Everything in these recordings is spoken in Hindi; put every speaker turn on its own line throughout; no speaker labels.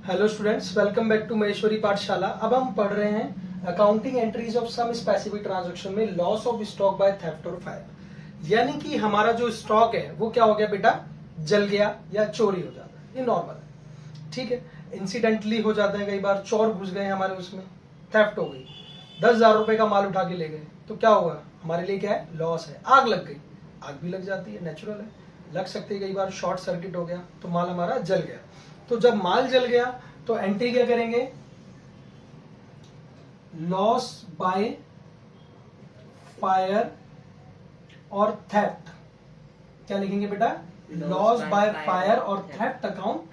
Hello students, welcome back to Maheshwari Pathshala. अब हम पढ़ रहे हैं accounting entries of some specific transaction में loss of stock by theft और फायर। यानी कि हमारा जो स्टॉक है वो क्या हो गया बेटा, जल गया या चोरी हो जाता है। ये नॉर्मल है, ठीक है। इंसिडेंटली हो जाता है, कई बार चोर घुस गए हमारे उसमें, थेफ्ट हो गई, 10,000 रुपए का माल उठा के ले गए, तो क्या होगा हमारे लिए, क्या है, लॉस है। आग लग गई, आग भी लग जाती है, नेचुरल है, लग सकती है। कई बार शॉर्ट सर्किट हो गया तो माल हमारा जल गया। तो जब माल जल गया तो एंट्री क्या करेंगे, लॉस बाय फायर और थेफ्ट। क्या लिखेंगे बेटा, लॉस बाय फायर और थेफ्ट अकाउंट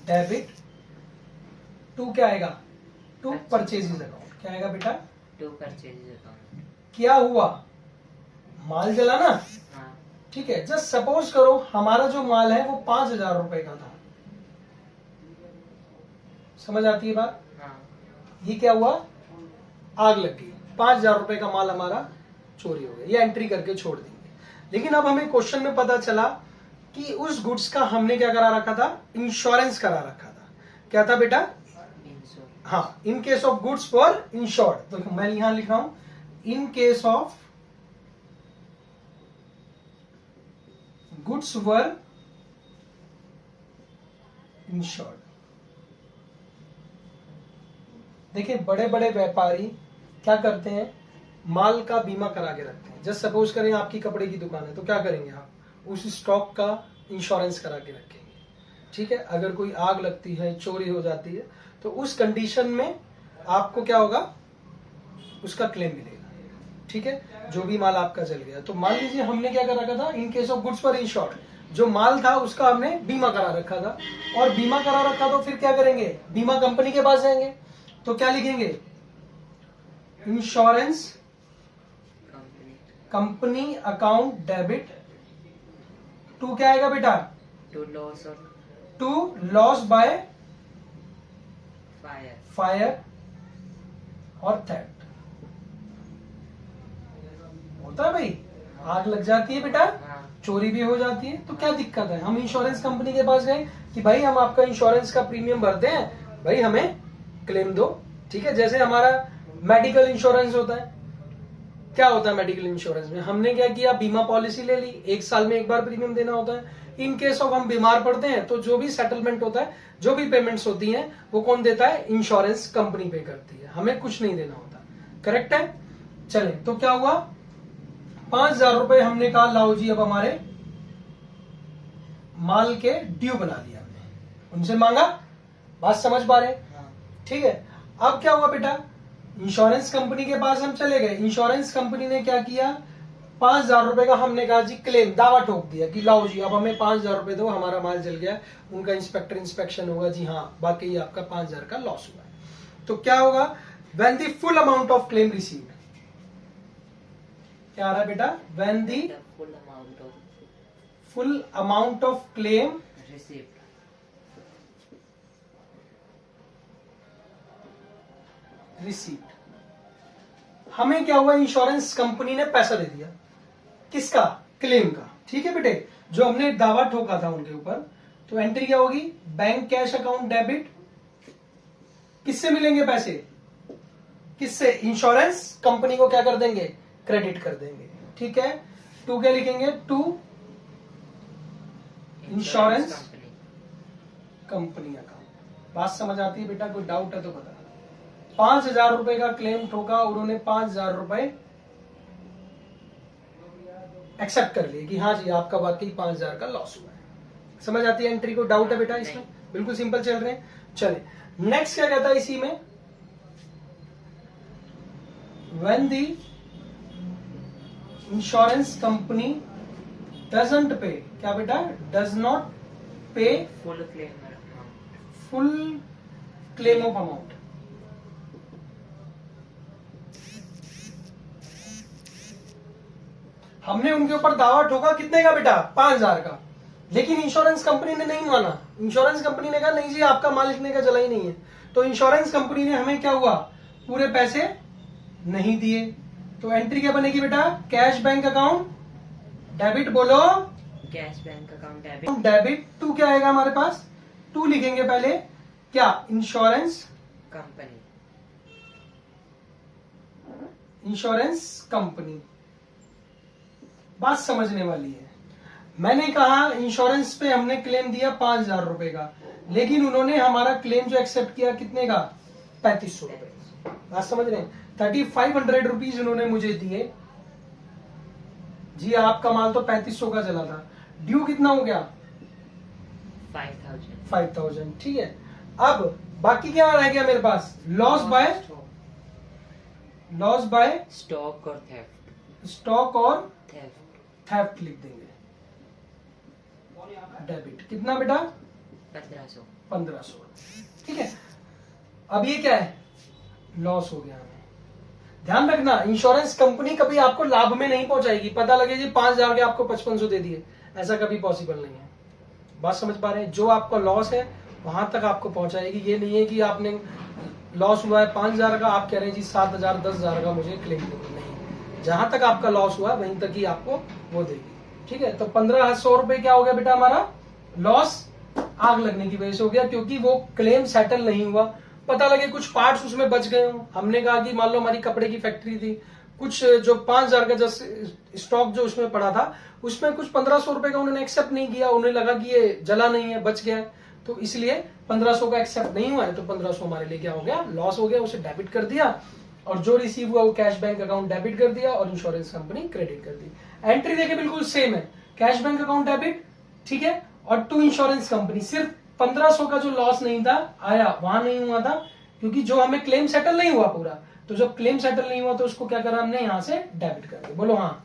डेबिट टू क्या आएगा, टू परचेजेज अकाउंट। क्या आएगा बेटा,
टू परचेजेज अकाउंट।
क्या हुआ, माल जला ना,
हाँ।
ठीक है। जस्ट सपोज करो हमारा जो माल है वो 5,000 रुपए का था। समझ आती है बात।
हाँ।
ये क्या हुआ, आग लग गई, 5,000 रुपए का माल हमारा चोरी हो गया, ये एंट्री करके छोड़ देंगे। लेकिन अब हमें क्वेश्चन में पता चला कि उस गुड्स का हमने क्या करा रखा था, इंश्योरेंस करा रखा था। क्या था बेटा, हाँ, in case of goods for insured. तो मैं यहां लिख रहा हूं, in case of goods were insured. देखिए बड़े बड़े व्यापारी क्या करते हैं, माल का बीमा करा के रखते हैं। जस्ट सपोज करें आपकी कपड़े की दुकान है, तो क्या करेंगे आप, उस स्टॉक का इंश्योरेंस करा के रखेंगे, ठीक है। अगर कोई आग लगती है, चोरी हो जाती है, तो उस कंडीशन में आपको क्या होगा, उसका क्लेम मिलेगा, ठीक है। जो भी माल आपका जल गया, तो मान लीजिए हमने क्या कर रखा था, in case of goods for insured, जो माल था उसका हमने बीमा करा रखा था। और बीमा करा रखा तो फिर क्या करेंगे, बीमा कंपनी के पास जाएंगे, तो क्या लिखेंगे, insurance company account debit to क्या आएगा बेटा, टू लॉस बाय फायर और थेफ्ट। होता है भाई, आग लग जाती है बेटा, चोरी भी हो जाती है, तो क्या दिक्कत है। हम इंश्योरेंस कंपनी के पास गए कि भाई हम आपका इंश्योरेंस का प्रीमियम भरते हैं, भाई हमें क्लेम दो, ठीक है। जैसे हमारा मेडिकल इंश्योरेंस होता है, क्या होता है मेडिकल इंश्योरेंस में, हमने क्या किया, बीमा पॉलिसी ले ली, 1 साल में एक बार प्रीमियम देना होता है। इन केस ऑफ हम बीमार पड़ते हैं तो जो भी सेटलमेंट होता है, जो भी पेमेंट्स होती हैं, वो कौन देता है, इंश्योरेंस कंपनी पे करती है, हमें कुछ नहीं देना होता। करेक्ट है। चले, तो क्या हुआ, 5,000 रुपए हमने कहा लाओ जी, अब हमारे माल के ड्यू बना दिया हमने, उनसे मांगा, बात समझ पा रहे, ठीक है। अब क्या हुआ बेटा, इंश्योरेंस कंपनी के पास हम चले गए, इंश्योरेंस कंपनी ने क्या किया, 5,000 रुपए का हमने कहा जी क्लेम, दावा ठोक दिया कि लाओ जी अब हमें 5,000 रुपए दो, हमारा माल जल गया। उनका इंस्पेक्शन होगा, जी हाँ बाकी आपका 5,000 का लॉस हुआ है। तो क्या होगा, when the full amount of claim received, क्या आ रहा है बेटा, when the full amount of claim received. हमें क्या हुआ, इंश्योरेंस कंपनी ने पैसा दे दिया, किसका, क्लेम का, ठीक है बेटे, जो हमने दावा ठोका था उनके ऊपर। तो एंट्री क्या होगी, बैंक कैश अकाउंट डेबिट, किससे मिलेंगे पैसे, किससे, इंश्योरेंस कंपनी को क्या कर देंगे, क्रेडिट कर देंगे, ठीक है। टू क्या लिखेंगे, टू इंश्योरेंस कंपनी अकाउंट। बात समझ आती है बेटा, कोई डाउट है तो बता। 5,000 रुपए का क्लेम ठोका, उन्होंने 5,000 रुपए एक्सेप्ट कर लिए कि हाँ जी आपका वाकई 5,000 का लॉस हुआ है। समझ आती है एंट्री को, डाउट है बेटा इसमें, बिल्कुल सिंपल चल रहे हैं। चले, नेक्स्ट क्या कहता है इसी में, when the insurance company doesn't पे, क्या बेटा, डज नॉट पे फुल क्लेम ऑफ अमाउंट। हमने उनके ऊपर दावा ठोका कितने का बेटा, 5,000 का, लेकिन इंश्योरेंस कंपनी ने नहीं माना। इंश्योरेंस कंपनी ने कहा नहीं जी आपका माल इतने का जला ही नहीं है। तो इंश्योरेंस कंपनी ने हमें क्या हुआ, पूरे पैसे नहीं दिए। तो एंट्री क्या बनेगी बेटा, कैश बैंक अकाउंट डेबिट, बोलो
cash bank account
debit to क्या आएगा हमारे पास, टू लिखेंगे पहले क्या इंश्योरेंस
कंपनी
कंपनी। बात समझने वाली है। मैंने कहा इंश्योरेंस पे हमने क्लेम दिया 5,000 रुपए का, लेकिन उन्होंने हमारा क्लेम जो एक्सेप्ट किया कितने का, 3500 रुपए। बात समझ रहे हैं, 3500 रुपीज उन्होंने मुझे दिए जी। आपका माल तो 3500 का चला था, ड्यू कितना हो गया, 5,000। ठीक है, अब बाकी क्या रह गया मेरे पास, लॉस बाय
स्टॉक और
थेफ्ट लिख देंगे। डेबिट कितना बेटा, 1500। ठीक है, अब ये क्या है, लॉस हो गया हमें। ध्यान रखना, इंश्योरेंस कंपनी कभी आपको लाभ में नहीं पहुंचाएगी। पता लगे जी 5,000 के आपको 5500 दे दिए, ऐसा कभी पॉसिबल नहीं है। बात समझ पा रहे हैं, जो आपका लॉस है वहां तक आपको पहुंचाएगी। ये नहीं है कि आपने लॉस हुआ है 5,000 का, आप कह रहे हैं जी 7,000 10,000 का मुझे क्लेम देंगे, नहीं। जहां तक आपका लॉस हुआ वहीं तक ही आपको वो देगी। ठीक है, तो 1500 रुपए क्या हो गया बेटा, हमारा लॉस आग लगने की वजह से हो गया, क्योंकि वो क्लेम सेटल नहीं हुआ। पता लगे कुछ पार्ट्स उसमें बच गए हो। हमने कहा कि मान लो हमारी कपड़े की फैक्ट्री थी, कुछ जो 5,000 का जस्ट स्टॉक जो उसमें पड़ा था, उसमें कुछ 1500 रुपए का उन्होंने एक्सेप्ट नहीं किया। उन्हें लगा कि ये जला नहीं है, बच गया है, तो इसलिए 1500 का एक्सेप्ट नहीं हुआ है, तो 1500 हमारे लिए क्या हो गया, लॉस हो गया। उसे डेबिट कर दिया, और जो रिसीव हुआ वो कैश बैंक अकाउंट डेबिट कर दिया, और इंश्योरेंस कंपनी क्रेडिट कर दी। एंट्री देखिए बिल्कुल सेम है, कैश बैंक अकाउंट डेबिट, ठीक है, और टू इंश्योरेंस कंपनी। सिर्फ 1500 का जो लॉस नहीं था आया, वहां नहीं हुआ था, क्योंकि जो हमें क्लेम सेटल नहीं हुआ पूरा, तो जब क्लेम सेटल नहीं हुआ तो उसको क्या करा हमने, यहां से डेबिट कर दिया। बोलो हाँ।